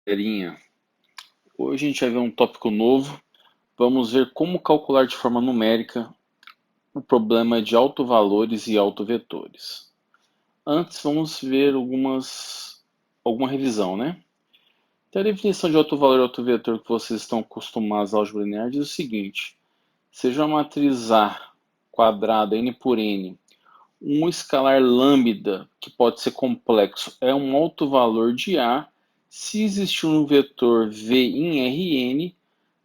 Galerinha, hoje a gente vai ver um tópico novo. Vamos ver como calcular de forma numérica o problema de autovalores e autovetores. Antes, vamos ver alguma revisão, né? Então, a definição de autovalor e autovetor que vocês estão acostumados à álgebra linear diz o seguinte: seja uma matriz A quadrada n por n, um escalar lambda, que pode ser complexo, é um autovalor de A se existir um vetor V em Rn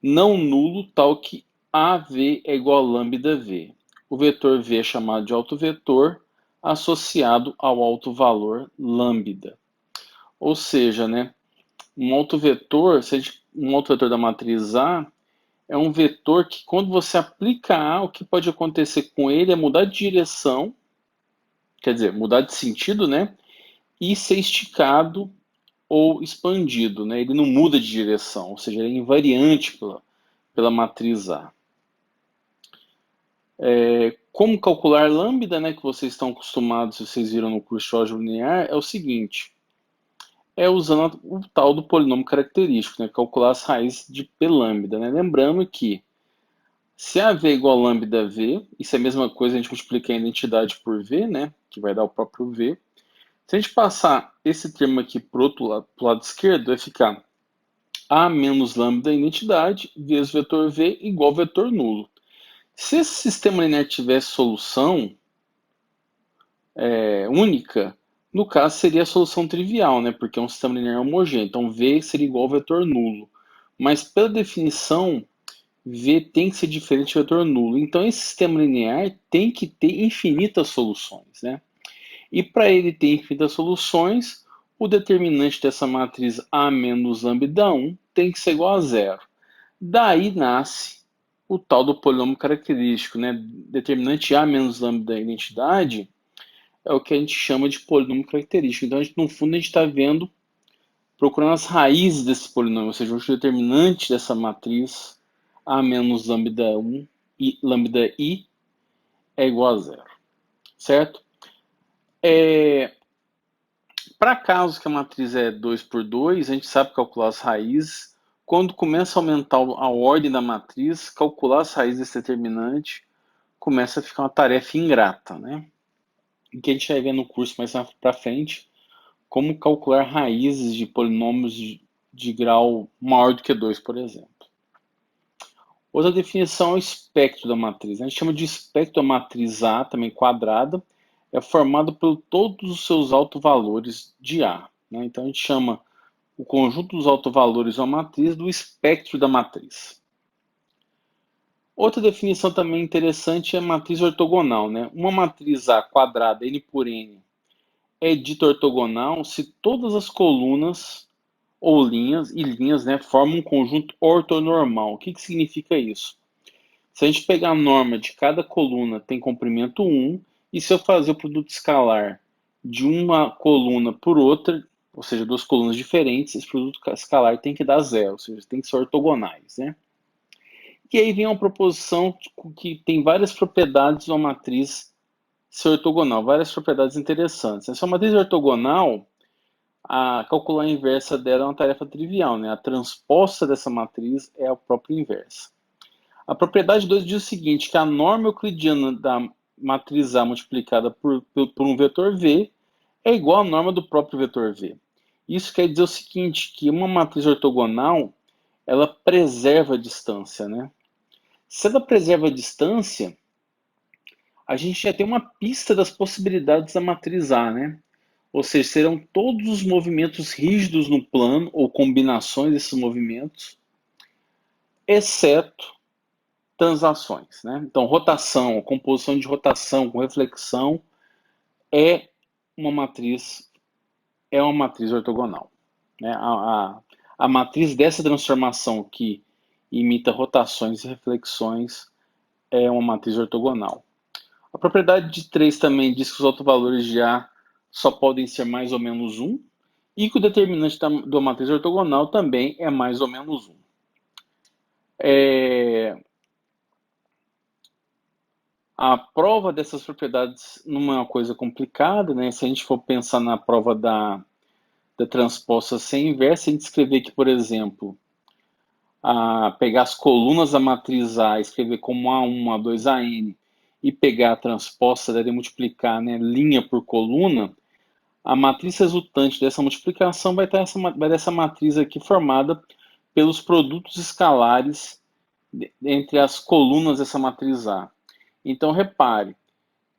não nulo, tal que AV é igual a lambda V. O vetor V é chamado de autovetor associado ao autovalor lambda. Ou seja, né, um autovetor da matriz A é um vetor que, quando você aplica A, o que pode acontecer com ele é mudar de direção, quer dizer, mudar de sentido, né, e ser esticado ou expandido, né? Ele não muda de direção, ou seja, ele é invariante pela matriz A. Como calcular lambda, né, que vocês estão acostumados, se vocês viram no curso de álgebra linear, é o seguinte: é usando o tal do polinômio característico, né, calcular as raízes de P lambda, né? Lembrando que se AV é igual a lambda V, isso é a mesma coisa, a gente multiplica a identidade por V, né, que vai dar o próprio V. Se a gente passar esse termo aqui para o lado esquerdo, vai ficar A menos lambda identidade vezes vetor V igual vetor nulo. Se esse sistema linear tivesse solução única, no caso seria a solução trivial, né? Porque é um sistema linear homogêneo. Então V seria igual ao vetor nulo. Mas pela definição, V tem que ser diferente do vetor nulo. Então esse sistema linear tem que ter infinitas soluções, né? E para ele ter infinitas soluções, o determinante dessa matriz A menos lambda 1 tem que ser igual a zero. Daí nasce o tal do polinômio característico, né? Determinante A menos lambda identidade é o que a gente chama de polinômio característico. Então, no fundo, a gente está vendo, procurando as raízes desse polinômio, ou seja, os determinantes dessa matriz A menos lambda 1 e lambda I é igual a zero, certo? Para casos que a matriz é 2 por 2, a gente sabe calcular as raízes. Quando começa a aumentar a ordem da matriz, calcular as raízes desse determinante começa a ficar uma tarefa ingrata, né? E que a gente vai ver no curso mais para frente, como calcular raízes de polinômios de grau maior do que 2, por exemplo. Outra definição é o espectro da matriz. A gente chama de espectro da matriz A, também quadrada, é formado por todos os seus autovalores de A, né? Então a gente chama o conjunto dos autovalores de uma matriz do espectro da matriz. Outra definição também interessante é a matriz ortogonal, né? Uma matriz A quadrada, n por n, é dita ortogonal se todas as colunas ou linhas, né, formam um conjunto ortonormal. O que significa isso? Se a gente pegar a norma de cada coluna tem comprimento 1, e se eu fazer o produto escalar de uma coluna por outra, ou seja, duas colunas diferentes, esse produto escalar tem que dar zero, ou seja, tem que ser ortogonais, né? E aí vem uma proposição que tem várias propriedades de uma matriz ser ortogonal, várias propriedades interessantes. Se é uma matriz ortogonal, calcular a inversa dela é uma tarefa trivial, né? A transposta dessa matriz é a própria inversa. A propriedade 2 diz o seguinte, que a norma euclidiana da matriz A multiplicada por um vetor V é igual à norma do próprio vetor V. Isso quer dizer o seguinte, que uma matriz ortogonal, ela preserva a distância, né? Se ela preserva a distância, a gente já tem uma pista das possibilidades da matriz A, né? Ou seja, serão todos os movimentos rígidos no plano, ou combinações desses movimentos, exceto translações, né? Então, rotação, composição de rotação com reflexão é uma matriz ortogonal, né? A matriz dessa transformação que imita rotações e reflexões é uma matriz ortogonal. A propriedade de 3 também diz que os autovalores de A só podem ser mais ou menos 1 e que o determinante da matriz ortogonal também é mais ou menos 1. A prova dessas propriedades não é uma coisa complicada, né? Se a gente for pensar na prova da da transposta ser inversa, a gente escrever aqui, por exemplo, pegar as colunas da matriz A, escrever como A1, A2, AN, e pegar a transposta, daí multiplicar, né, linha por coluna, a matriz resultante dessa multiplicação vai dessa matriz aqui formada pelos produtos escalares entre as colunas dessa matriz A. Então, repare.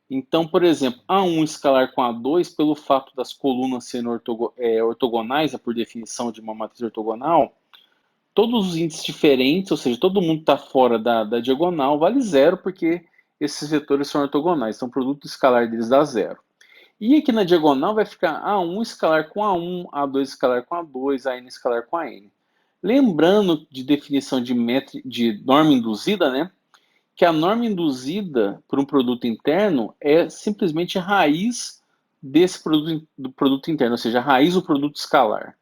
Então, por exemplo, A1 escalar com A2, pelo fato das colunas serem ortogonais, por definição de uma matriz ortogonal, todos os índices diferentes, ou seja, todo mundo está fora da diagonal, vale zero, porque esses vetores são ortogonais. Então, o produto escalar deles dá zero. E aqui na diagonal vai ficar A1 escalar com A1, A2 escalar com A2, AN escalar com AN. Lembrando de definição de norma induzida, né? Que a norma induzida por um produto interno é simplesmente a raiz do produto interno, ou seja, a raiz do produto escalar.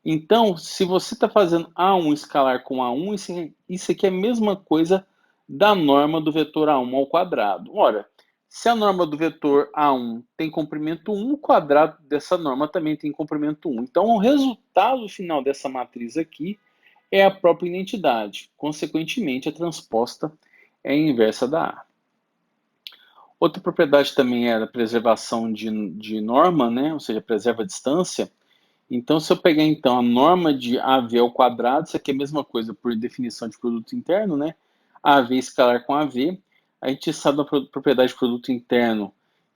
Então, se você está fazendo A1 escalar com A1, isso aqui é a mesma coisa da norma do vetor A1 ao quadrado. Ora, se a norma do vetor A1 tem comprimento 1, o quadrado dessa norma também tem comprimento 1. Então, o resultado final dessa matriz aqui é a própria identidade. Consequentemente, a transposta é a inversa da A. Outra propriedade também é a preservação de norma, né? Ou seja, preserva a distância. Então, se eu pegar então a norma de AV ao quadrado, isso aqui é a mesma coisa por definição de produto interno, né? AV escalar com AV. A gente sabe da propriedade de produto interno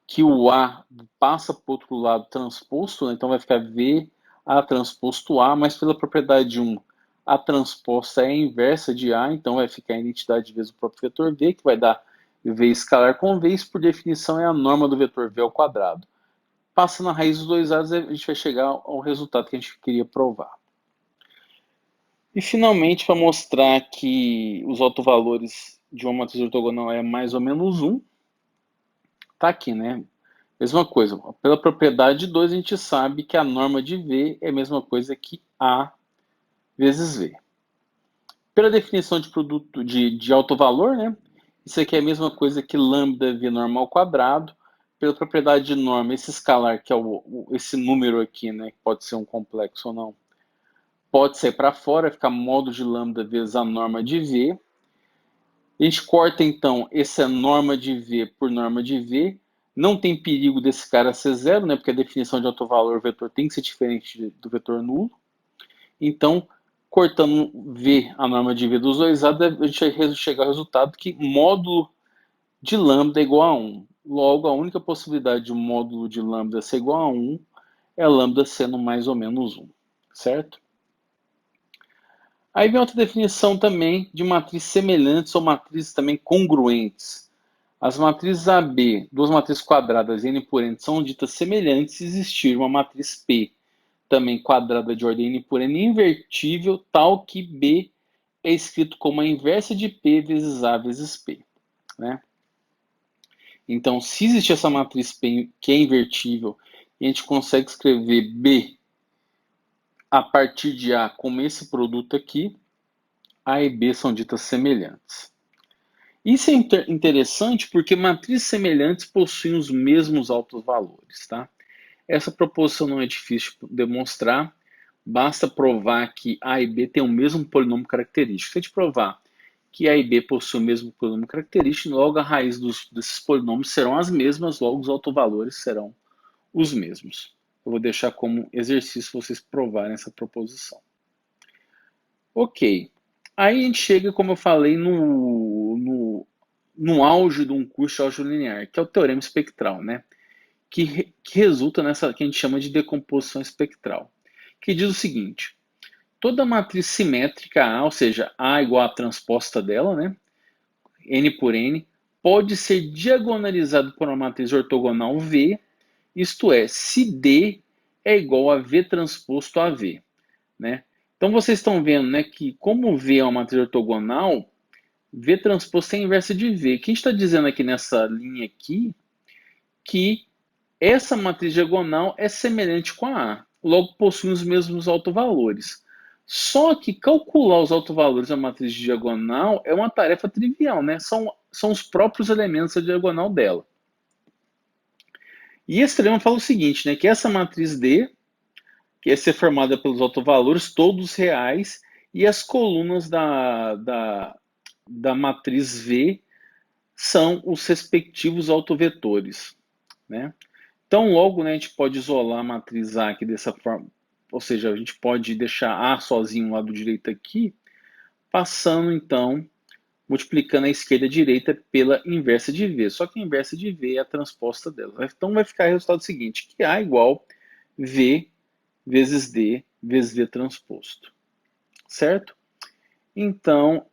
que o A passa para o outro lado transposto, né? Então vai ficar V A transposto A, mas pela propriedade de a transposta é a inversa de A, então vai ficar a identidade vezes o próprio vetor V, que vai dar V escalar com V, isso por definição é a norma do vetor V ao quadrado. Passando a raiz dos dois lados, a gente vai chegar ao resultado que a gente queria provar. E finalmente, para mostrar que os autovalores de uma matriz ortogonal é mais ou menos 1, tá aqui, né? Mesma coisa, pela propriedade de 2, a gente sabe que a norma de V é a mesma coisa que A vezes V. Pela definição de produto de autovalor, né? Isso aqui é a mesma coisa que lambda V normal ao quadrado. Pela propriedade de norma, esse escalar, que é esse número aqui, né? Que pode ser um complexo ou não, pode sair para fora, ficar modo de lambda vezes a norma de V. A gente corta, então, essa norma de V por norma de V. Não tem perigo desse cara ser zero, né? Porque a definição de autovalor vetor tem que ser diferente do vetor nulo. Então, cortando V, a norma de V dos dois lados, a gente vai chegar ao resultado que módulo de lambda é igual a 1. Logo, a única possibilidade de um módulo de lambda ser igual a 1 é lambda sendo mais ou menos 1, certo? Aí vem outra definição também de matrizes semelhantes ou matrizes também congruentes. As matrizes AB, duas matrizes quadradas N por N, são ditas semelhantes se existir uma matriz P, também quadrada de ordem N por N, invertível, tal que B é escrito como a inversa de P vezes A vezes P, né? Então, se existe essa matriz P que é invertível, a gente consegue escrever B a partir de A como esse produto aqui, A e B são ditas semelhantes. Isso é interessante porque matrizes semelhantes possuem os mesmos altos valores, tá? Essa proposição não é difícil de demonstrar, basta provar que A e B têm o mesmo polinômio característico. Se a gente provar que A e B possuem o mesmo polinômio característico, logo a raiz desses polinômios serão as mesmas, logo os autovalores serão os mesmos. Eu vou deixar como exercício vocês provarem essa proposição. Ok. Aí a gente chega, como eu falei, no auge de um curso de álgebra linear, que é o teorema espectral, né? Que resulta nessa que a gente chama de decomposição espectral, que diz o seguinte: toda matriz simétrica A, ou seja, A igual à transposta dela, né? N por N, pode ser diagonalizado por uma matriz ortogonal V, isto é, se D é igual a V transposto a V, né? Então vocês estão vendo, né, que como V é uma matriz ortogonal, V transposto é a inversa de V. O que a gente está dizendo aqui nessa linha aqui, que essa matriz diagonal é semelhante com a A, logo possui os mesmos autovalores. Só que calcular os autovalores da matriz diagonal é uma tarefa trivial, né? São os próprios elementos da diagonal dela. E esse teorema fala o seguinte, né? Que essa matriz D, que é ser formada pelos autovalores, todos reais, e as colunas da matriz V são os respectivos autovetores, né? Então, logo, né, a gente pode isolar a matriz A aqui dessa forma, ou seja, a gente pode deixar A sozinho no lado direito aqui, passando, então, multiplicando a esquerda e a direita pela inversa de V. Só que a inversa de V é a transposta dela. Então, vai ficar o resultado seguinte, que A igual V vezes D vezes V transposto. Certo? Então,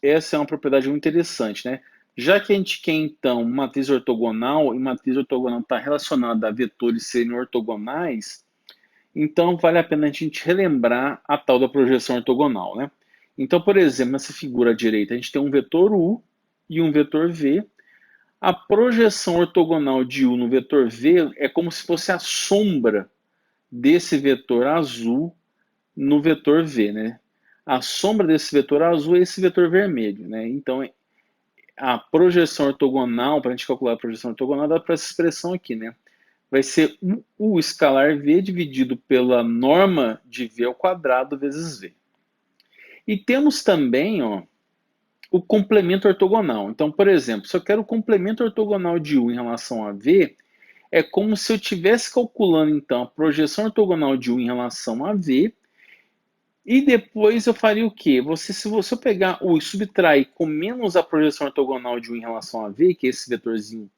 essa é uma propriedade muito interessante, né? Já que a gente quer, então, matriz ortogonal, e matriz ortogonal está relacionada a vetores serem ortogonais, então vale a pena a gente relembrar a tal da projeção ortogonal, né? Então, por exemplo, nessa figura à direita, a gente tem um vetor U e um vetor V. A projeção ortogonal de U no vetor V é como se fosse a sombra desse vetor azul no vetor V, né? A sombra desse vetor azul é esse vetor vermelho, né? Então, a projeção ortogonal, para a gente calcular a projeção ortogonal, dá para essa expressão aqui, né? Vai ser U escalar V dividido pela norma de V ao quadrado vezes V. E temos também, ó, o complemento ortogonal. Então, por exemplo, se eu quero o complemento ortogonal de U em relação a V, é como se eu estivesse calculando, então, a projeção ortogonal de U em relação a V, e depois eu faria o quê? Se você pegar U e subtrair com menos a projeção ortogonal de U em relação a V, que é esse vetorzinho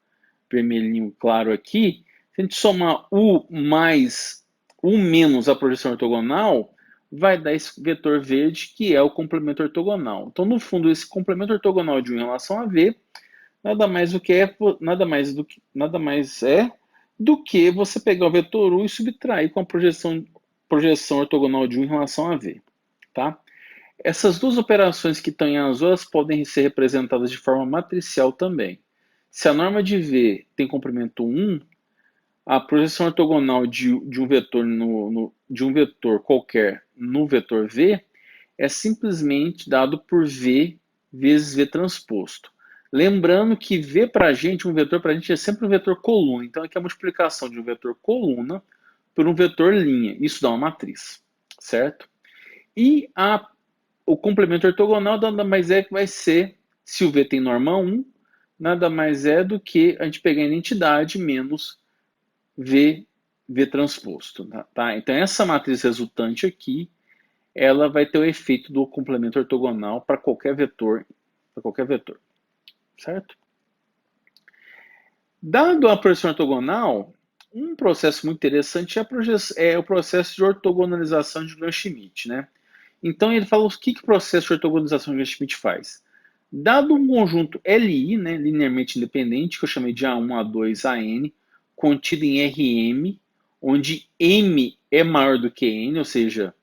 vermelhinho claro aqui, se a gente somar U mais U menos a projeção ortogonal, vai dar esse vetor verde, que é o complemento ortogonal. Então, no fundo, esse complemento ortogonal de U em relação a V, nada mais é do que você pegar o vetor U e subtrair com a projeção ortogonal de U em relação a V. Tá? Essas duas operações que estão em azul, elas podem ser representadas de forma matricial também. Se a norma de V tem comprimento 1, a projeção ortogonal de um vetor de um vetor qualquer no vetor V é simplesmente dado por V vezes V transposto. Lembrando que V para a gente, um vetor para a gente é sempre um vetor coluna. Então aqui é a multiplicação de um vetor coluna por um vetor linha. Isso dá uma matriz, certo? E o complemento ortogonal nada mais é que vai ser, se o V tem norma 1, nada mais é do que a gente pegar a identidade menos V transposto. Tá? Então, essa matriz resultante aqui, ela vai ter o efeito do complemento ortogonal para qualquer vetor, certo? Dado a projeção ortogonal, um processo muito interessante é o processo de ortogonalização de Gram-Schmidt, né? Então ele fala o que o processo de ortogonalização de Gram-Schmidt faz. Dado um conjunto LI, né, linearmente independente, que eu chamei de A1, A2, AN, contido em Rm, onde M é maior do que N, ou seja,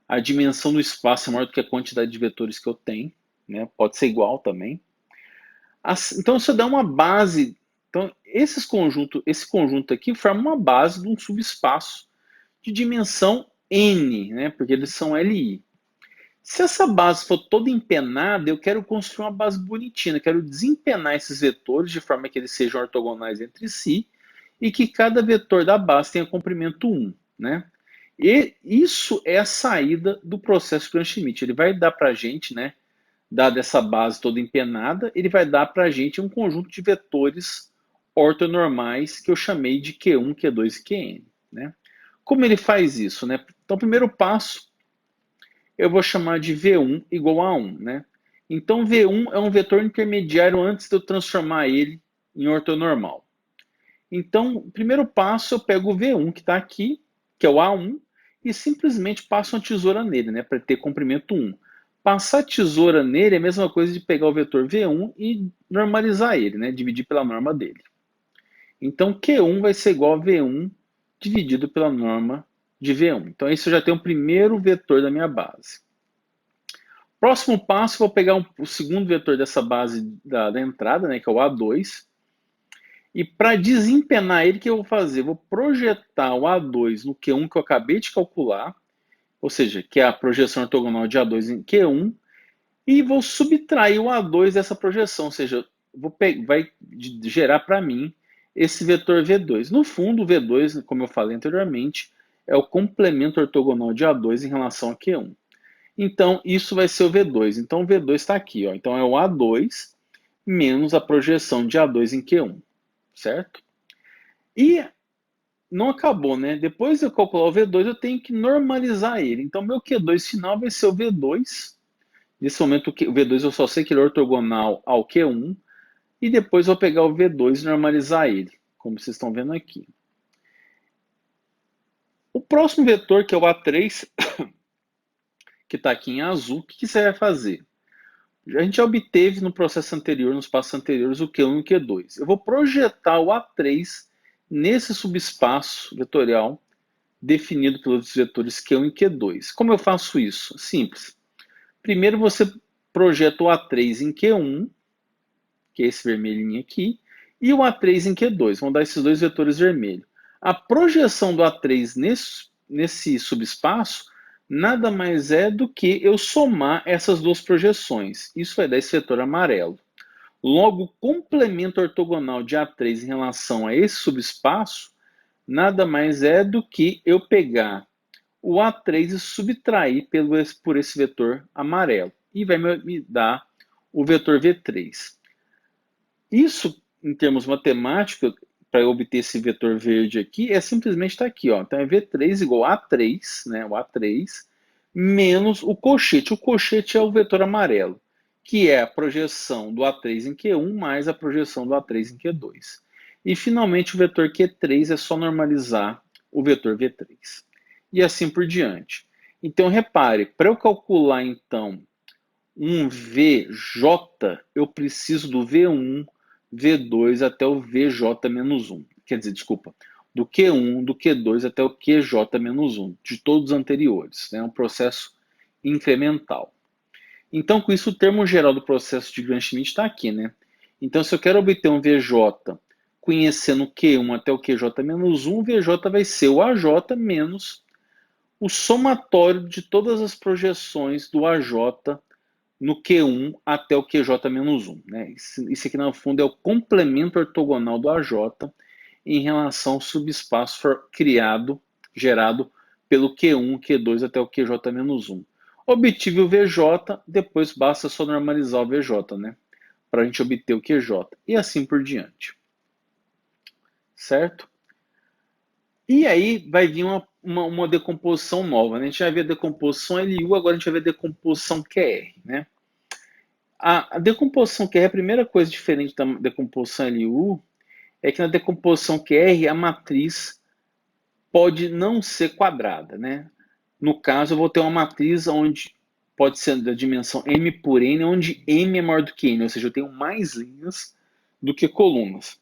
a dimensão do espaço é maior do que a quantidade de vetores que eu tenho, né? Pode ser igual também. Então, se eu der uma base, então esse conjunto aqui forma uma base de um subespaço de dimensão N, né? Porque eles são LI. Se essa base for toda empenada, eu quero construir uma base bonitinha, eu quero desempenar esses vetores de forma que eles sejam ortogonais entre si e que cada vetor da base tenha comprimento 1, né? E isso é a saída do processo Gram-Schmidt. Ele vai dar para a gente, né, dada essa base toda empenada, ele vai dar para a gente um conjunto de vetores ortonormais que eu chamei de Q1, Q2 e Qn. Né? Como ele faz isso? Né? Então, o primeiro passo, eu vou chamar de V1 igual a 1. Né? Então, V1 é um vetor intermediário antes de eu transformar ele em ortonormal. Então, o primeiro passo, eu pego o V1 que está aqui, que é o A1, e simplesmente passo uma tesoura nele, né, para ter comprimento 1. Passar tesoura nele é a mesma coisa de pegar o vetor V1 e normalizar ele, né, dividir pela norma dele. Então, Q1 vai ser igual a V1 dividido pela norma de V1. Então, isso eu já tenho o primeiro vetor da minha base. Próximo passo, vou pegar o segundo vetor dessa base da entrada, né, que é o A2, e para desempenar ele, o que eu vou fazer? Vou projetar o A2 no Q1 que eu acabei de calcular, ou seja, que é a projeção ortogonal de A2 em Q1, e vou subtrair o A2 dessa projeção, ou seja, vai gerar para mim esse vetor V2. No fundo, o V2, como eu falei anteriormente, é o complemento ortogonal de A2 em relação a Q1. Então, isso vai ser o V2. Então, o V2 está aqui. Ó. Então, é o A2 menos a projeção de A2 em Q1, certo? E não acabou, né? Depois de eu calcular o V2, eu tenho que normalizar ele. Então, meu Q2 final vai ser o V2. Nesse momento, o V2 eu só sei que ele é ortogonal ao Q1. E depois eu vou pegar o V2 e normalizar ele, como vocês estão vendo aqui. O próximo vetor, que é o A3, que está aqui em azul, o que você vai fazer? A gente já obteve no processo anterior, nos passos anteriores, o Q1 e o Q2. Eu vou projetar o A3 nesse subespaço vetorial definido pelos vetores Q1 e Q2. Como eu faço isso? Simples. Primeiro você projeta o A3 em Q1, que é esse vermelhinho aqui, e o A3 em Q2. Vão dar esses dois vetores vermelhos. A projeção do A3 nesse subespaço nada mais é do que eu somar essas duas projeções. Isso vai dar esse vetor amarelo. Logo, o complemento ortogonal de A3 em relação a esse subespaço nada mais é do que eu pegar o A3 e subtrair por esse vetor amarelo. E vai me dar o vetor V3. Isso, em termos matemáticos, para eu obter esse vetor verde aqui, é simplesmente estar aqui. Ó. Então, é V3 igual a A3, né, o A3, menos o cochete. O cochete é o vetor amarelo, que é a projeção do A3 em Q1 mais a projeção do A3 em Q2. E, finalmente, o vetor Q3 é só normalizar o vetor V3. E assim por diante. Então, repare, para eu calcular, então, um VJ, eu preciso do V1, V2 até o VJ-1. Quer dizer, desculpa, do Q1, do Q2 até o QJ-1, de todos os anteriores. É um processo incremental. Então, com isso, o termo geral do processo de Gram-Schmidt está aqui, né? Então, se eu quero obter um VJ conhecendo o Q1 até o QJ-1, o VJ vai ser o AJ menos o somatório de todas as projeções do AJ no Q1 até o QJ-1. Né? Isso aqui, no fundo, é o complemento ortogonal do AJ em relação ao subespaço gerado pelo Q1, Q2 até o QJ-1. Obtive o VJ, depois basta só normalizar o VJ, né? Para a gente obter o QJ. E assim por diante. Certo? E aí vai vir uma decomposição nova. Né? A gente já vê a decomposição LU, agora a gente vai ver a decomposição QR. Né? A decomposição QR, a primeira coisa diferente da decomposição LU é que na decomposição QR a matriz pode não ser quadrada. Né? No caso, eu vou ter uma matriz onde pode ser da dimensão M por N, onde M é maior do que N, ou seja, eu tenho mais linhas do que colunas.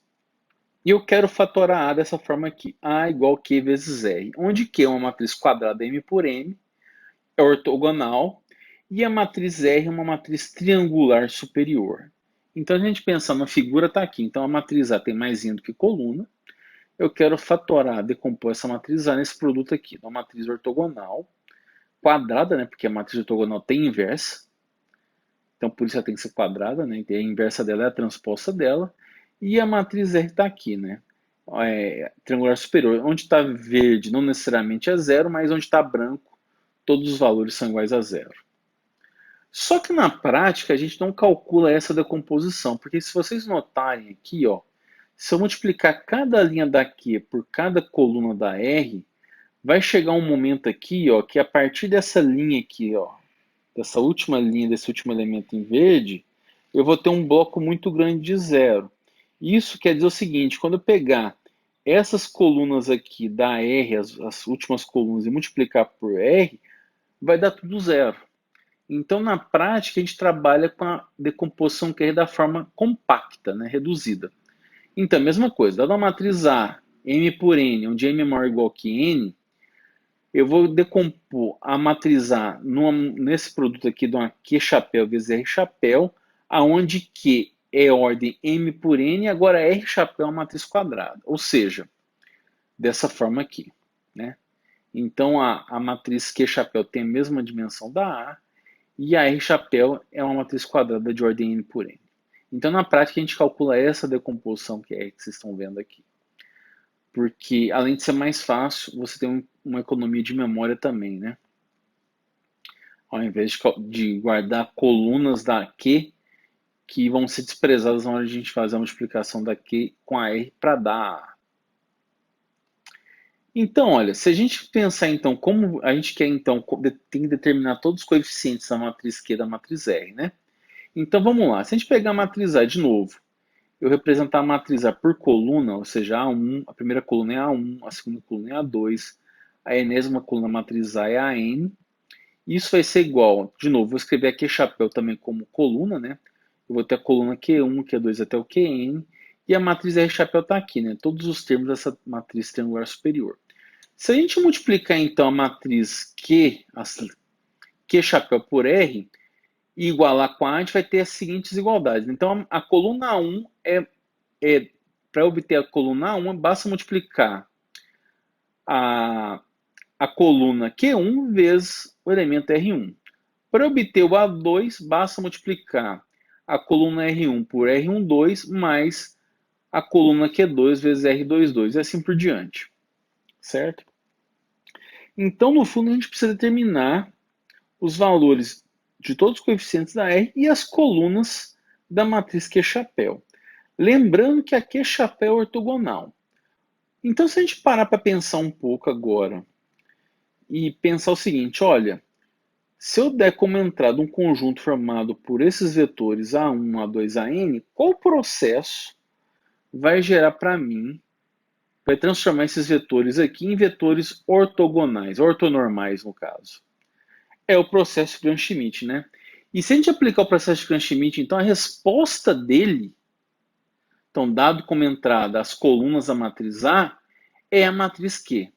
E eu quero fatorar A dessa forma aqui, A igual Q vezes R, onde Q é uma matriz quadrada M por N, é ortogonal, e a matriz R é uma matriz triangular superior. Então, a gente pensar na figura, está aqui. Então, a matriz A tem mais linha do que coluna. Eu quero fatorar, decompor essa matriz A nesse produto aqui, uma matriz ortogonal, quadrada, né, porque a matriz ortogonal tem inversa. Então, por isso ela tem que ser quadrada, né, a inversa dela é a transposta dela. E a matriz R está aqui, né, triangular superior. Onde está verde não necessariamente é zero, mas onde está branco, todos os valores são iguais a zero. Só que na prática a gente não calcula essa decomposição, porque se vocês notarem aqui, ó, se eu multiplicar cada linha da Q por cada coluna da R, vai chegar um momento aqui, ó, que a partir dessa linha aqui, ó, dessa última linha, desse último elemento em verde, eu vou ter um bloco muito grande de zero. Isso quer dizer o seguinte, quando eu pegar essas colunas aqui da R, as últimas colunas, e multiplicar por R, vai dar tudo zero. Então, na prática, a gente trabalha com a decomposição QR da forma compacta, né, reduzida. Então, a mesma coisa, dada a matriz A, M por N, onde M é maior ou igual que N, eu vou decompor a matriz A nesse produto aqui de uma Q chapéu vezes R chapéu, aonde Q é ordem M por N, e agora R chapéu é uma matriz quadrada. Ou seja, dessa forma aqui. Né? Então, a matriz Q chapéu tem a mesma dimensão da A, e a R chapéu é uma matriz quadrada de ordem N por N. Então, na prática, a gente calcula essa decomposição que vocês estão vendo aqui. Porque, além de ser mais fácil, você tem uma economia de memória também, né? Ao invés de guardar colunas da Q que vão ser desprezadas na hora de a gente fazer a multiplicação da Q com a R para dar a A. Então, olha, se a gente pensar então como a gente quer então tem que determinar todos os coeficientes da matriz Q e da matriz R, né? Então vamos lá, se a gente pegar a matriz A de novo, eu representar a matriz A por coluna, ou seja, A1, a primeira coluna é A1, a segunda coluna é A2, a enésima coluna da matriz A é AN. Isso vai ser igual, de novo, vou escrever aqui chapéu também como coluna, né? Eu vou ter a coluna Q1, Q2 até o Qn, e a matriz R chapéu está aqui, né? Todos os termos dessa matriz triangular superior. Se a gente multiplicar então a matriz Q, assim, Q chapéu por R, e igualar com a gente vai ter as seguintes igualdades. Então, a coluna 1 para obter a coluna 1, basta multiplicar a coluna Q1 vezes o elemento R1. Para obter o A2, basta multiplicar a coluna R1 por R12 mais a coluna Q2 vezes R22, e assim por diante. Certo? Então, no fundo, a gente precisa determinar os valores de todos os coeficientes da R e as colunas da matriz Q-chapéu. Lembrando que a Q-chapéu é ortogonal. Então, se a gente parar para pensar um pouco agora e pensar o seguinte, olha, se eu der como entrada um conjunto formado por esses vetores A1, A2, AN, qual processo vai gerar para mim, vai transformar esses vetores aqui em vetores ortogonais, ortonormais no caso? É o processo Gram-Schmidt, né? E se a gente aplicar o processo Gram-Schmidt, então a resposta dele, então dado como entrada as colunas da matriz A, é a matriz Q.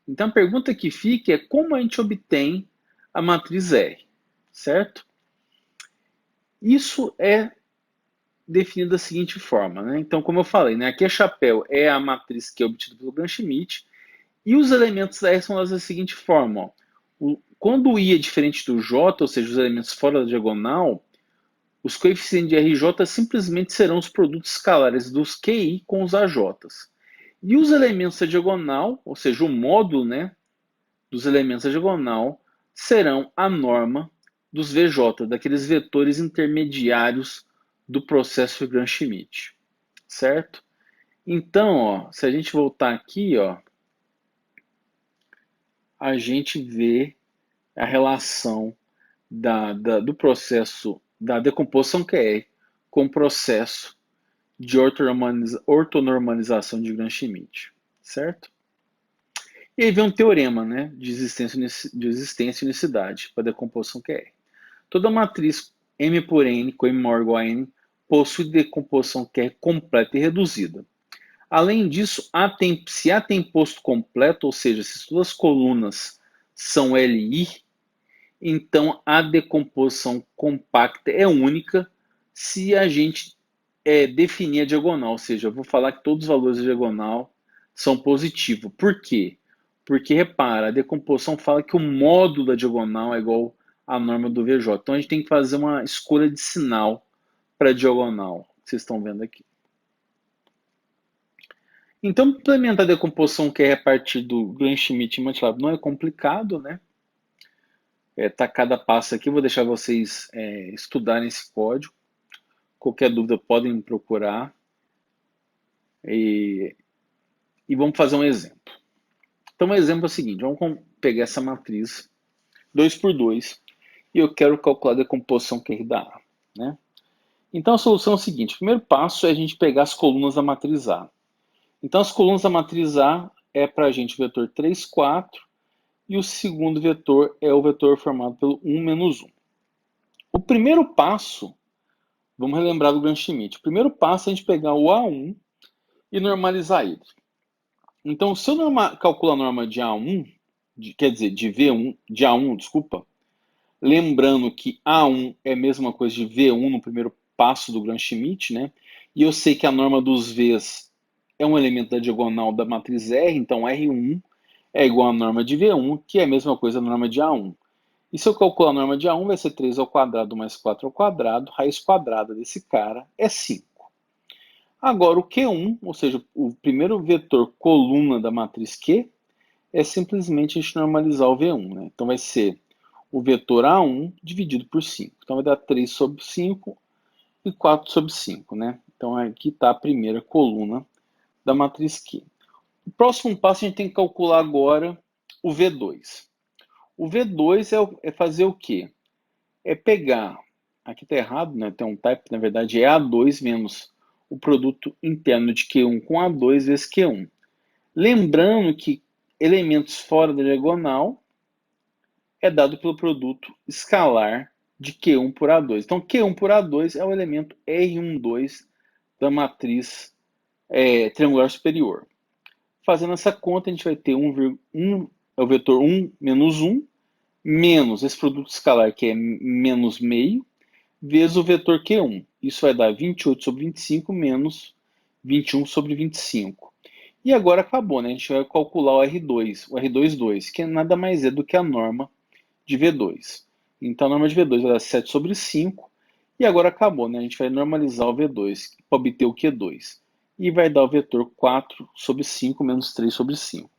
Então a pergunta que fica é como a gente obtém a matriz R, certo? Isso é definido da seguinte forma, né? Então, como eu falei, né? Aqui a chapéu é a matriz Q obtida pelo Gram-Schmidt, e os elementos da R são da seguinte forma, ó. Quando o I é diferente do J, ou seja, os elementos fora da diagonal, os coeficientes de RJ simplesmente serão os produtos escalares dos QI com os AJs. E os elementos da diagonal, ou seja, o módulo, né, dos elementos da diagonal, serão a norma dos VJ, daqueles vetores intermediários do processo Gram-Schmidt, certo? Então, ó, se a gente voltar aqui, ó, a gente vê a relação do processo da decomposição QR com o processo de ortonormalização de Gram-Schmidt, certo? E aí vem um teorema, né, de existência e unicidade para a decomposição QR. Toda matriz M por N, com M maior ou igual a N, possui decomposição QR completa e reduzida. Além disso, se A tem posto completo, ou seja, se todas as colunas são LI, então a decomposição compacta é única se a gente definir a diagonal, ou seja, eu vou falar que todos os valores da diagonal são positivos. Por quê? Porque, repara, a decomposição fala que o módulo da diagonal é igual à norma do VJ. Então a gente tem que fazer uma escolha de sinal para a diagonal, que vocês estão vendo aqui. Então, implementar a decomposição que é a partir do Gram-Schmidt e MATLAB não é complicado, né? Tá cada passo aqui, vou deixar vocês estudarem esse código. Qualquer dúvida podem me procurar. E vamos fazer um exemplo. Então, um exemplo é o seguinte, vamos pegar essa matriz 2 por 2 e eu quero calcular a decomposição QR da A, né? Então, a solução é o seguinte, o primeiro passo é a gente pegar as colunas da matriz A. Então, as colunas da matriz A é para a gente o vetor 3, 4, e o segundo vetor é o vetor formado pelo 1 menos 1. O primeiro passo, vamos relembrar do Gram-Schmidt, o primeiro passo é a gente pegar o A1 e normalizar ele. Então, se eu calcular a norma de A1, quer dizer, de V1, de A1, desculpa, lembrando que A1 é a mesma coisa de V1 no primeiro passo do Gram-Schmidt, né? E eu sei que a norma dos V's é um elemento da diagonal da matriz R, então R1 é igual à norma de V1, que é a mesma coisa da norma de A1. E se eu calcular a norma de A1, vai ser 3 ao quadrado mais 4 ao quadrado, raiz quadrada desse cara é 5. Agora, o Q1, ou seja, o primeiro vetor coluna da matriz Q, é simplesmente a gente normalizar o V1, né? Então vai ser o vetor A1 dividido por 5. Então vai dar 3 sobre 5 e 4 sobre 5, né? Então aqui está a primeira coluna da matriz Q. O próximo passo a gente tem que calcular agora o V2. O V2 é fazer o quê? É pegar, aqui está errado, né? Tem um type, na verdade é A2 menos o produto interno de Q1 com A2 vezes Q1. Lembrando que elementos fora da diagonal é dado pelo produto escalar de Q1 por A2. Então, Q1 por A2 é o elemento R12 da matriz triangular superior. Fazendo essa conta, a gente vai ter é o vetor 1 menos 1, menos esse produto escalar que é menos meio, vezes o vetor Q1. Isso vai dar 28 sobre 25 menos 21 sobre 25. E agora acabou, né? A gente vai calcular o R2, o R22, que nada mais é do que a norma de V2. Então, a norma de V2 vai dar 7 sobre 5. E agora acabou, né? A gente vai normalizar o V2 para obter o Q2. E vai dar o vetor 4 sobre 5 menos 3 sobre 5.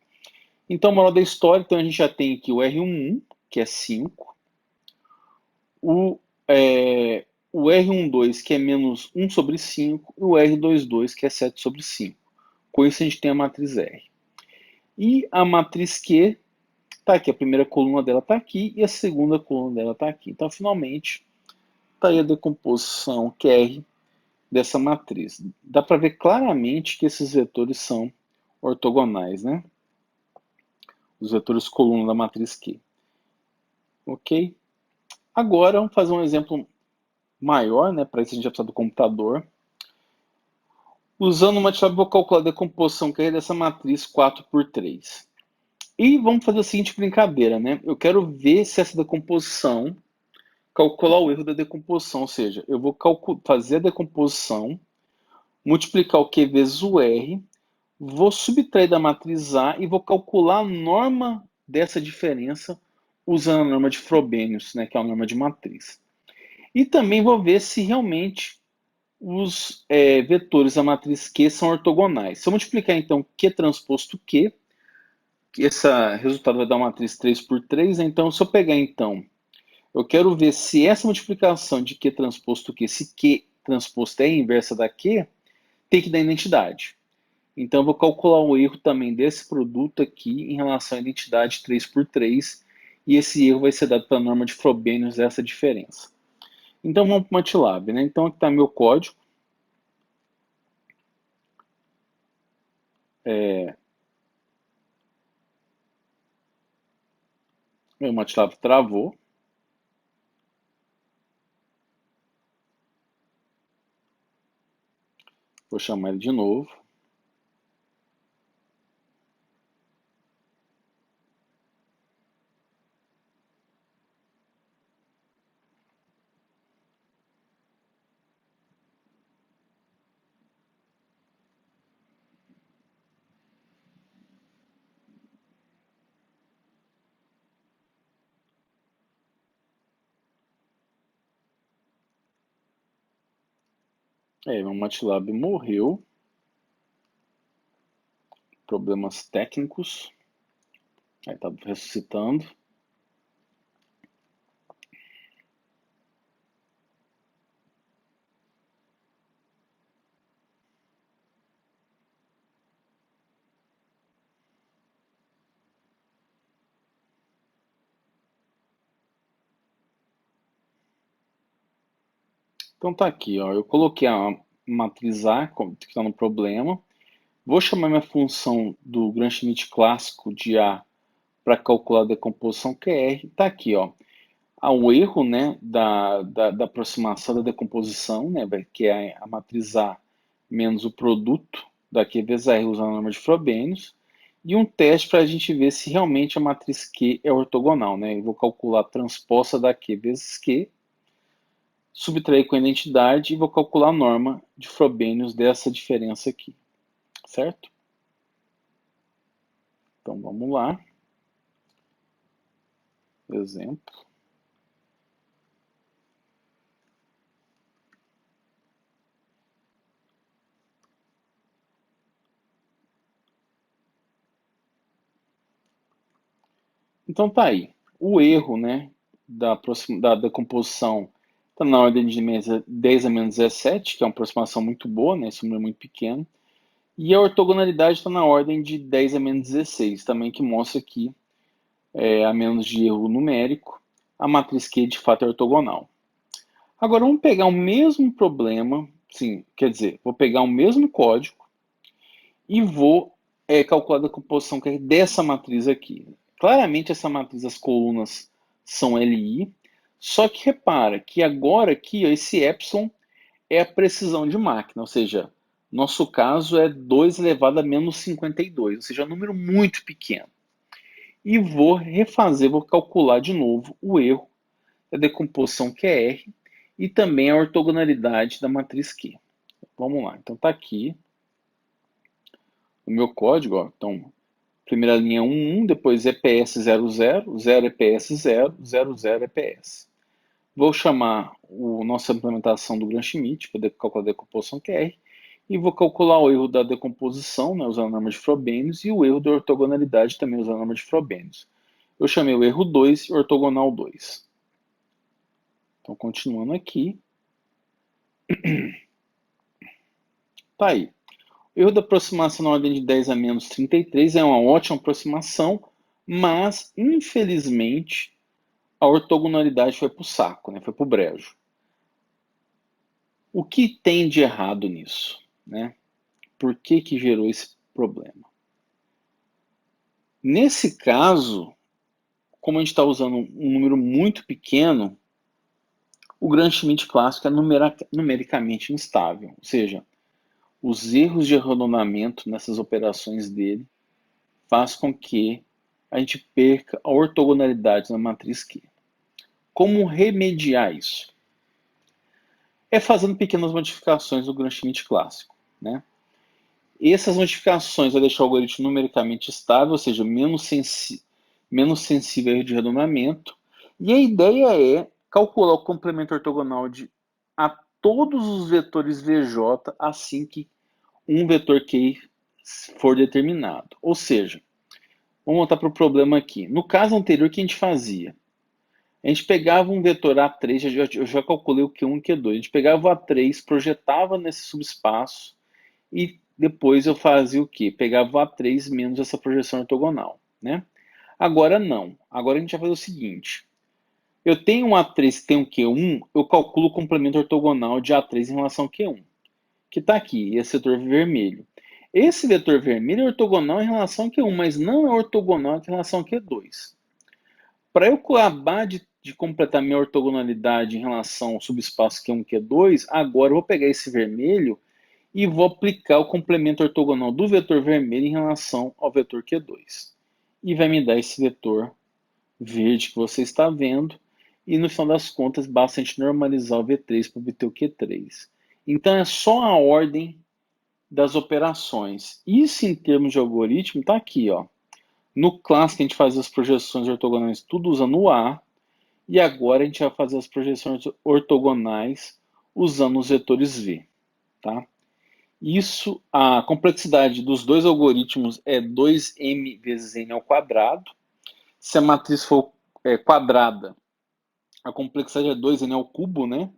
Então, moral da história, então a gente já tem aqui o R11, que é 5. O R12, que é menos 1 sobre 5. E o R22, que é 7 sobre 5. Com isso, a gente tem a matriz R. E a matriz Q está aqui, a primeira coluna dela está aqui e a segunda coluna dela está aqui. Então, finalmente, está aí a decomposição QR dessa matriz. Dá para ver claramente que esses vetores são ortogonais, né? Os vetores coluna da matriz Q. Ok? Agora, vamos fazer um exemplo maior, né? Para isso a gente vai precisar do computador. Usando uma MATLAB, vou calcular a decomposição QR dessa matriz 4 por 3. E vamos fazer a seguinte brincadeira, né? Eu quero ver se essa decomposição, calcular o erro da decomposição, ou seja, eu vou fazer a decomposição, multiplicar o Q vezes o R, vou subtrair da matriz A e vou calcular a norma dessa diferença usando a norma de Frobenius, né, que é a norma de matriz. E também vou ver se realmente os vetores da matriz Q são ortogonais. Se eu multiplicar então Q transposto Q, esse resultado vai dar uma matriz 3 por 3, né? Então se eu pegar então, eu quero ver se essa multiplicação de Q transposto Q, se Q transposto é a inversa da Q, tem que dar identidade. Então eu vou calcular o erro também desse produto aqui em relação à identidade 3 por 3, e esse erro vai ser dado pela norma de Frobenius dessa diferença. Então vamos para o MATLAB, né? Então aqui está meu código. Meu MATLAB travou. Vou chamar ele de novo. Meu MATLAB morreu. Problemas técnicos. Aí está ressuscitando. Então tá aqui, ó. Eu coloquei a matriz A, que está no problema. Vou chamar minha função do Gram-Schmidt clássico de A para calcular a decomposição QR. Está aqui, ó. Há um erro, né, da aproximação da decomposição, né, que é a matriz A menos o produto da Q vezes R usando a norma de Frobenius. E um teste para a gente ver se realmente a matriz Q é ortogonal, né? Eu vou calcular a transposta da Q vezes Q, subtrair com a identidade e vou calcular a norma de Frobenius dessa diferença aqui, certo? Então vamos lá. Exemplo. Então tá aí. O erro, né, da decomposição está na ordem de 10 a menos 17, que é uma aproximação muito boa, né, esse número é muito pequeno. E a ortogonalidade está na ordem de 10 a menos 16, também que mostra que, a menos de erro numérico, a matriz Q de fato é ortogonal. Agora vamos pegar o mesmo problema, sim, quer dizer, vou pegar o mesmo código e vou calcular a decomposição que é dessa matriz aqui. Claramente essa matriz, as colunas são LI, só que repara que agora aqui, ó, esse epsilon é a precisão de máquina, ou seja, nosso caso é 2 elevado a menos 52, ou seja, é um número muito pequeno. E vou refazer, vou calcular de novo o erro da decomposição QR e também a ortogonalidade da matriz Q. Vamos lá, então está aqui o meu código, ó. Então, primeira linha 1, depois EPS 00, 0 EPS 0, 00 EPS. Vou chamar a nossa implementação do Gram-Schmidt para calcular a decomposição QR e vou calcular o erro da decomposição, né, usando a norma de Frobenius, e o erro da ortogonalidade também usando a norma de Frobenius. Eu chamei o erro 2 e ortogonal 2. Então, continuando aqui. Tá aí. O erro da aproximação na ordem de 10 a menos 33 é uma ótima aproximação, mas, infelizmente, a ortogonalidade foi para o saco, né? Foi para o brejo. O que tem de errado nisso, né? Por que gerou esse problema? Nesse caso, como a gente está usando um número muito pequeno, o Gram-Schmidt clássico é numericamente instável, ou seja, os erros de arredondamento nessas operações dele faz com que a gente perca a ortogonalidade na matriz Q. Como remediar isso? É fazendo pequenas modificações do Gram-Schmidt clássico, né? Essas modificações vão deixar o algoritmo numericamente estável, ou seja, menos sensível a erro de arredondamento. E a ideia é calcular o complemento ortogonal a todos os vetores VJ assim que um vetor Q for determinado. Ou seja, vamos voltar para o problema aqui. No caso anterior, o que a gente fazia? A gente pegava um vetor A3, eu já calculei o Q1 e o Q2. A gente pegava o A3, projetava nesse subespaço e depois eu fazia o quê? Pegava o A3 menos essa projeção ortogonal, né? Agora não. Agora a gente vai fazer o seguinte. Eu tenho um A3 que tem um Q1, eu calculo o complemento ortogonal de A3 em relação ao Q1, que está aqui, esse vetor vermelho. Esse vetor vermelho é ortogonal em relação ao Q1, mas não é ortogonal em relação ao Q2. Para eu acabar de completar minha ortogonalidade em relação ao subespaço Q1 e Q2, agora eu vou pegar esse vermelho e vou aplicar o complemento ortogonal do vetor vermelho em relação ao vetor Q2. E vai me dar esse vetor verde que você está vendo. E no final das contas, basta a gente normalizar o V3 para obter o Q3. Então é só a ordem das operações. Isso em termos de algoritmo está aqui, ó. No clássico a gente faz as projeções ortogonais tudo usando o A. E agora a gente vai fazer as projeções ortogonais usando os vetores V. Tá? Isso, a complexidade dos dois algoritmos é 2m vezes n ao quadrado. Se a matriz for quadrada, a complexidade é 2n ao cubo, né?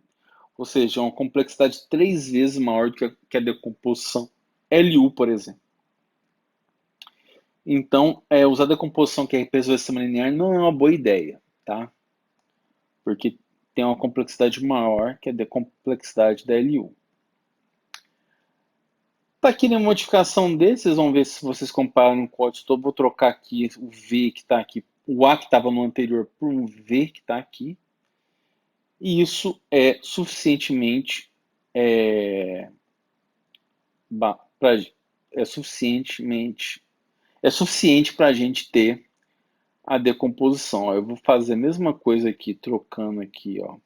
Ou seja, é uma complexidade 3 vezes maior do que a decomposição LU, por exemplo. Então, usar a decomposição que é representação do sistema linear não é uma boa ideia, tá? Porque tem uma complexidade maior que a complexidade da LU. Tá aqui na modificação dele, vocês vão ver se vocês comparam no código todo. Vou trocar aqui o V que está aqui, o A que estava no anterior por um V que está aqui. E isso é suficientemente suficiente para a gente ter a decomposição. Ó, eu vou fazer a mesma coisa aqui, trocando aqui, ó,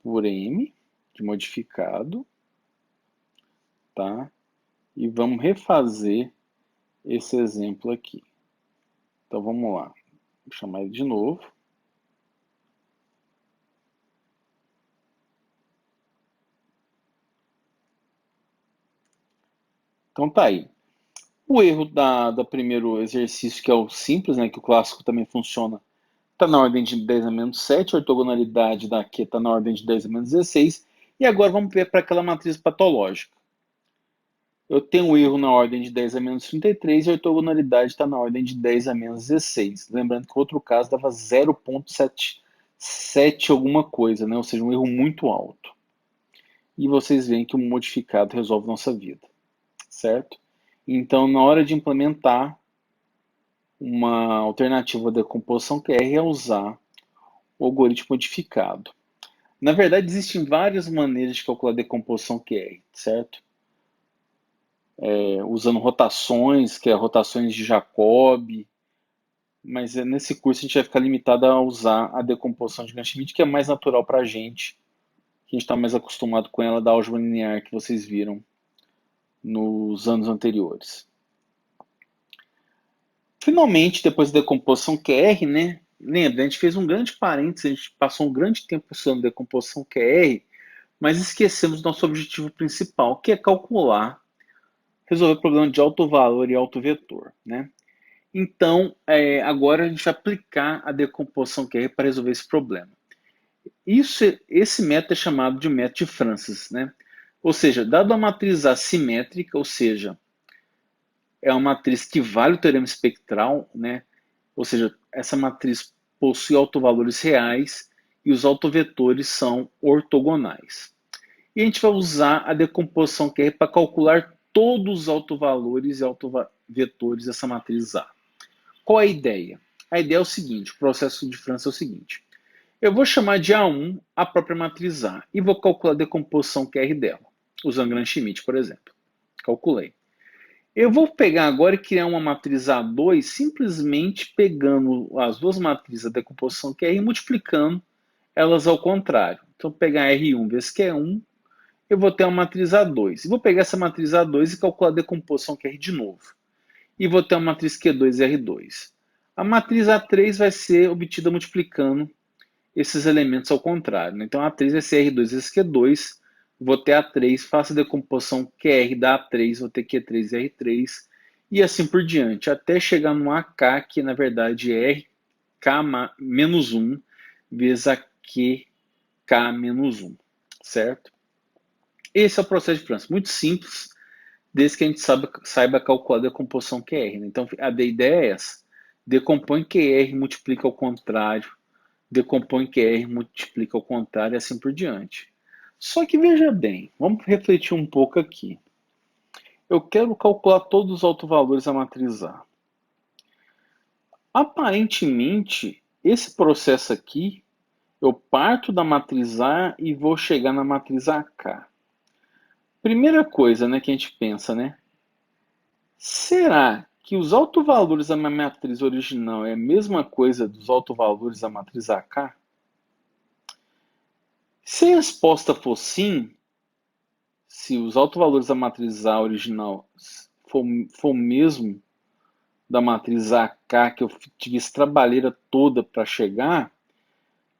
por M de modificado, tá? E vamos refazer esse exemplo aqui. Então vamos lá. Vou chamar ele de novo. Então tá aí. O erro da primeiro exercício, que é o simples, né, que o clássico também funciona, está na ordem de 10 a menos 7, a ortogonalidade da Q está na ordem de 10 a menos 16, e agora vamos ver para aquela matriz patológica. Eu tenho um erro na ordem de 10 a menos 33 e a ortogonalidade está na ordem de 10 a menos 16. Lembrando que o outro caso dava 0,77 alguma coisa, né? Ou seja, um erro muito alto. E vocês veem que o modificado resolve nossa vida, certo? Então, na hora de implementar uma alternativa de decomposição QR é usar o algoritmo modificado. Na verdade, existem várias maneiras de calcular a decomposição QR, certo? Usando rotações, que é rotações de Jacobi, mas nesse curso a gente vai ficar limitado a usar a decomposição de Gram-Schmidt, que é mais natural para a gente, que a gente está mais acostumado com ela da álgebra linear que vocês viram nos anos anteriores. Finalmente, depois da decomposição QR, né? Lembra, a gente fez um grande parênteses, a gente passou um grande tempo estudando decomposição QR, mas esquecemos do nosso objetivo principal, que é calcular, resolver o problema de alto valor e alto vetor, né? Então, agora a gente vai aplicar a decomposição QR para resolver esse problema. Esse método é chamado de método de Francis, né? Ou seja, dado a matriz assimétrica, ou seja, é uma matriz que vale o teorema espectral, né? Ou seja, essa matriz possui autovalores reais e os autovetores são ortogonais. E a gente vai usar a decomposição QR para calcular todos os autovalores e autovetores dessa matriz A. Qual é a ideia? A ideia é o seguinte, o processo de Francis é o seguinte. Eu vou chamar de A1 a própria matriz A e vou calcular a decomposição QR dela, usando Gram-Schmidt, por exemplo. Calculei. Eu vou pegar agora e criar uma matriz A2 simplesmente pegando as duas matrizes da decomposição QR e multiplicando elas ao contrário. Então, vou pegar R1 vezes Q1, eu vou ter uma matriz A2. E vou pegar essa matriz A2 e calcular a decomposição QR de novo. E vou ter uma matriz Q2 e R2. A matriz A3 vai ser obtida multiplicando esses elementos ao contrário, né? Então, A3 vai ser R2 vezes Q2, vou ter A3, faço a decomposição QR da A3, vou ter Q3 e R3, e assim por diante, até chegar no AK, que na verdade é RK-1 vezes a QK-1, certo? Esse é o processo de Francis, muito simples, desde que a gente saiba calcular a decomposição QR, né? Então, a ideia é essa, decompõe QR, multiplica ao contrário, decompõe QR, multiplica ao contrário e assim por diante. Só que veja bem, vamos refletir um pouco aqui. Eu quero calcular todos os autovalores da matriz A. Aparentemente, esse processo aqui, eu parto da matriz A e vou chegar na matriz AK. Primeira coisa, né, que a gente pensa, né? Será que os autovalores da minha matriz original é a mesma coisa dos autovalores da matriz AK? Se a resposta for sim, se os autovalores da matriz A original for o mesmo da matriz AK, que eu tive essa trabalheira toda para chegar,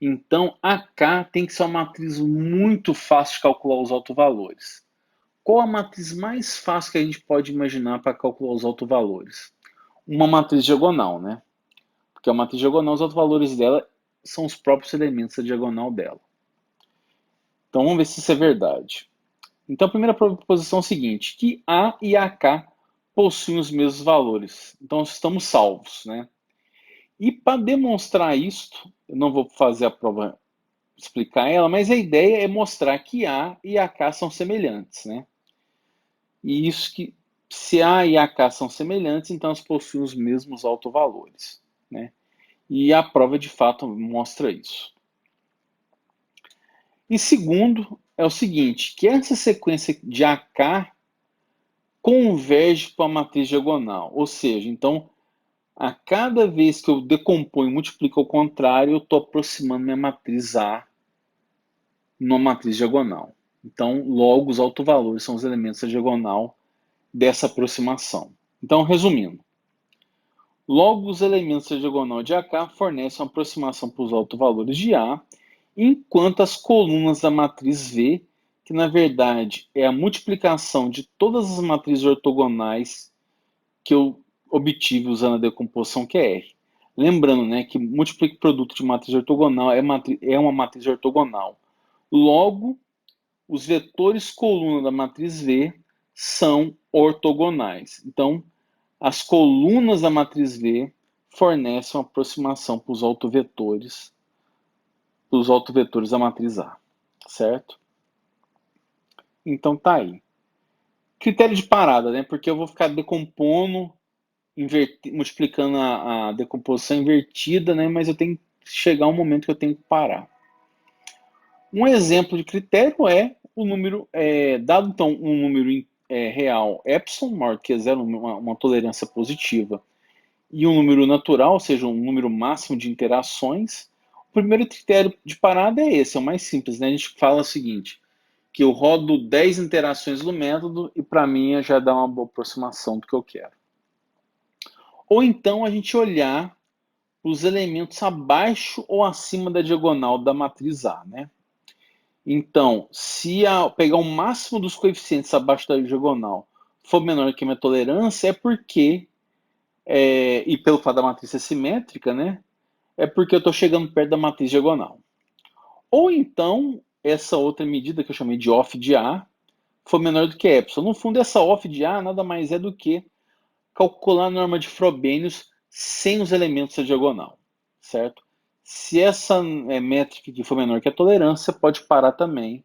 então AK tem que ser uma matriz muito fácil de calcular os autovalores. Qual a matriz mais fácil que a gente pode imaginar para calcular os autovalores? Uma matriz diagonal, né? Porque a matriz diagonal, os autovalores dela são os próprios elementos da diagonal dela. Então vamos ver se isso é verdade. Então a primeira proposição é a seguinte, que A e AK possuem os mesmos valores. Então estamos salvos, né? E para demonstrar isto, eu não vou fazer a prova explicar ela, mas a ideia é mostrar que A e AK são semelhantes, né? E isso que se A e AK são semelhantes, então elas possuem os mesmos autovalores, né? E a prova de fato mostra isso. E segundo é o seguinte, que essa sequência de AK converge para a matriz diagonal. Ou seja, então, a cada vez que eu decomponho e multiplico ao contrário, eu estou aproximando minha matriz A numa matriz diagonal. Então, logo, os autovalores são os elementos da diagonal dessa aproximação. Então, resumindo, logo os elementos da diagonal de AK fornecem uma aproximação para os autovalores de A, enquanto as colunas da matriz V, que na verdade é a multiplicação de todas as matrizes ortogonais que eu obtive usando a decomposição que é R. Lembrando, né, que multiplique produto de matriz ortogonal é uma matriz ortogonal. Logo, os vetores coluna da matriz V são ortogonais. Então, as colunas da matriz V fornecem uma aproximação para os autovetores da matriz A, certo? Então tá aí. Critério de parada, né? Porque eu vou ficar decompondo, multiplicando a decomposição invertida, né? Mas eu tenho que chegar um momento que eu tenho que parar. Um exemplo de critério é o número, dado então um número real epsilon maior que zero, uma tolerância positiva, e um número natural, ou seja, um número máximo de interações, o primeiro critério de parada é esse, é o mais simples, né? A gente fala o seguinte, que eu rodo 10 interações do método e para mim já dá uma boa aproximação do que eu quero. Ou então a gente olhar os elementos abaixo ou acima da diagonal da matriz A, né? Então, se pegar o máximo dos coeficientes abaixo da diagonal for menor que a minha tolerância, é porque, e pelo fato da matriz ser simétrica, né? É porque eu estou chegando perto da matriz diagonal. Ou então, essa outra medida que eu chamei de off de A for menor do que epsilon. No fundo, essa off de A nada mais é do que calcular a norma de Frobenius sem os elementos da diagonal, certo? Se essa métrica que for menor que a tolerância, pode parar também,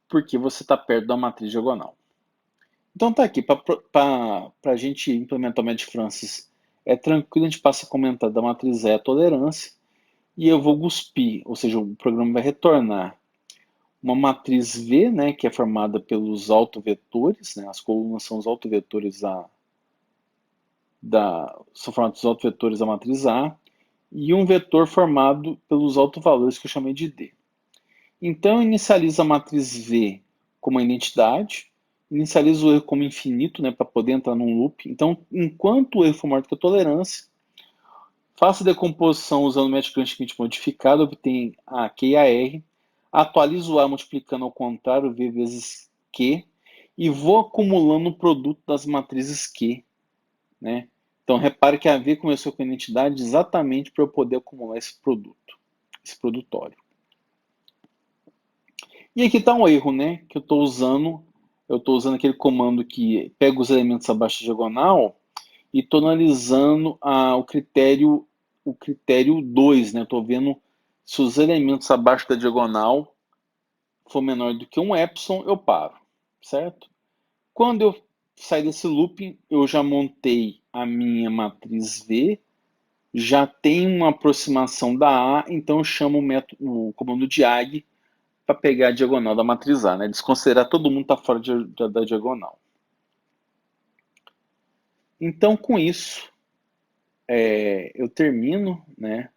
porque você está perto da matriz diagonal. Então tá aqui, para a gente implementar o Médici Francis, é tranquilo, a gente passa a comentar da matriz E a tolerância, e eu vou cuspir, ou seja, o programa vai retornar uma matriz V, né, que é formada pelos autovetores, né, as colunas são os autovetores são formados dos autovetores da matriz A, e um vetor formado pelos autovalores que eu chamei de D. Então, eu inicializo a matriz V como uma identidade, inicializo o erro como infinito, né, para poder entrar num loop. Então, enquanto o erro for maior que a tolerância, faço a decomposição usando o método quântico modificado, obtenho a Q e a R, atualizo o A multiplicando ao contrário, V vezes Q, e vou acumulando o produto das matrizes Q, né? Então, repare que a V começou com a identidade exatamente para eu poder acumular esse produto, esse produtório. E aqui está um erro, né? Que eu estou usando aquele comando que pega os elementos abaixo da diagonal e estou analisando o critério 2, né? Estou vendo se os elementos abaixo da diagonal for menor do que um epsilon, eu paro, certo? Quando eu sair desse loop, eu já montei a minha matriz V, já tem uma aproximação da A, então eu chamo o comando diag para pegar a diagonal da matriz A, né? Desconsiderar todo mundo está fora da diagonal. Então, com isso, eu termino, né?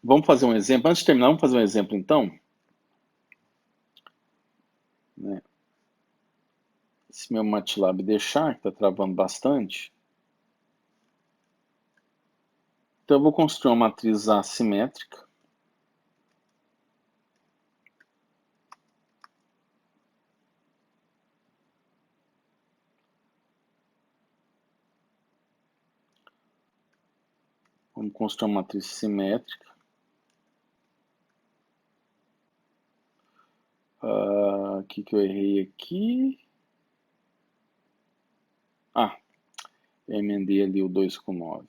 Vamos fazer um exemplo. Antes de terminar, vamos fazer um exemplo, então. Né? Se meu MATLAB deixar, que está travando bastante. Então, eu vou construir uma matriz A simétrica. Vamos construir uma matriz simétrica. O que eu errei aqui? Eu emendei ali o 2 com 9.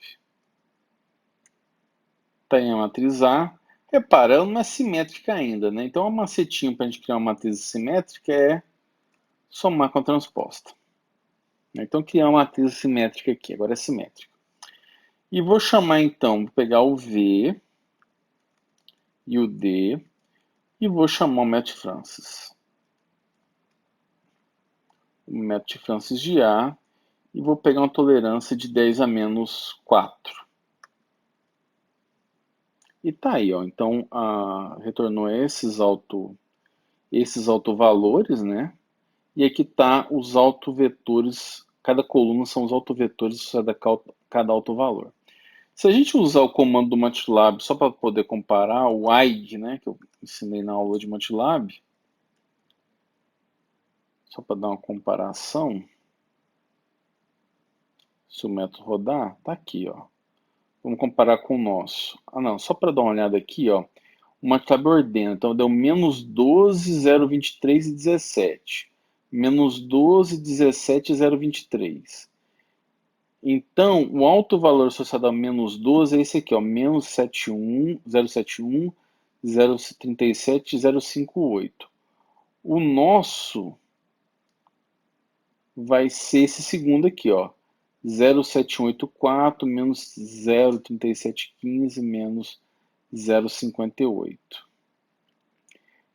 Tem a matriz A. Repara, ela não é simétrica ainda, né? Então, o macetinho para a gente criar uma matriz simétrica é somar com a transposta. Então, criar uma matriz simétrica aqui. Agora é simétrica. E vou chamar, então, vou pegar o V e o D e vou chamar o método Francis. O método Francis de A e vou pegar uma tolerância de 10 a menos 4. E tá aí, ó. Então, retornou esses autovalores, né? E aqui tá os autovetores, cada coluna são os autovetores de cada autovalor. Se a gente usar o comando do MATLAB só para poder comparar, o AIG, né, que eu ensinei na aula de MATLAB, Só para dar uma comparação, se o método rodar, tá aqui, ó. Vamos comparar com o nosso. Ah, não, só para dar uma olhada aqui, ó. O MATLAB ordena, então deu menos 12, 0,23 e 17. Menos 12, 17 e 0,23. Então, o alto valor associado a menos 12 é esse aqui, ó, menos 71, 0,71, 0,37 e 0,58. O nosso vai ser esse segundo aqui, ó, 0,7184 menos 0,3715 menos 0,58.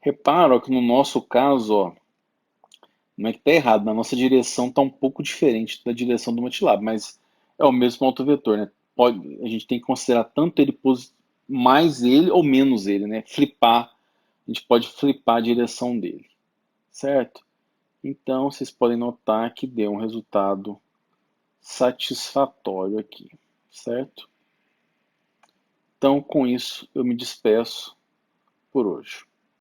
Repara ó, que no nosso caso, ó, não é que está errado, na nossa direção está um pouco diferente da direção do MATLAB, mas é o mesmo autovetor, né? A gente tem que considerar tanto ele mais ele ou menos ele, né? Flipar, a gente pode flipar a direção dele, certo? Então vocês podem notar que deu um resultado satisfatório aqui, certo? Então com isso eu me despeço por hoje.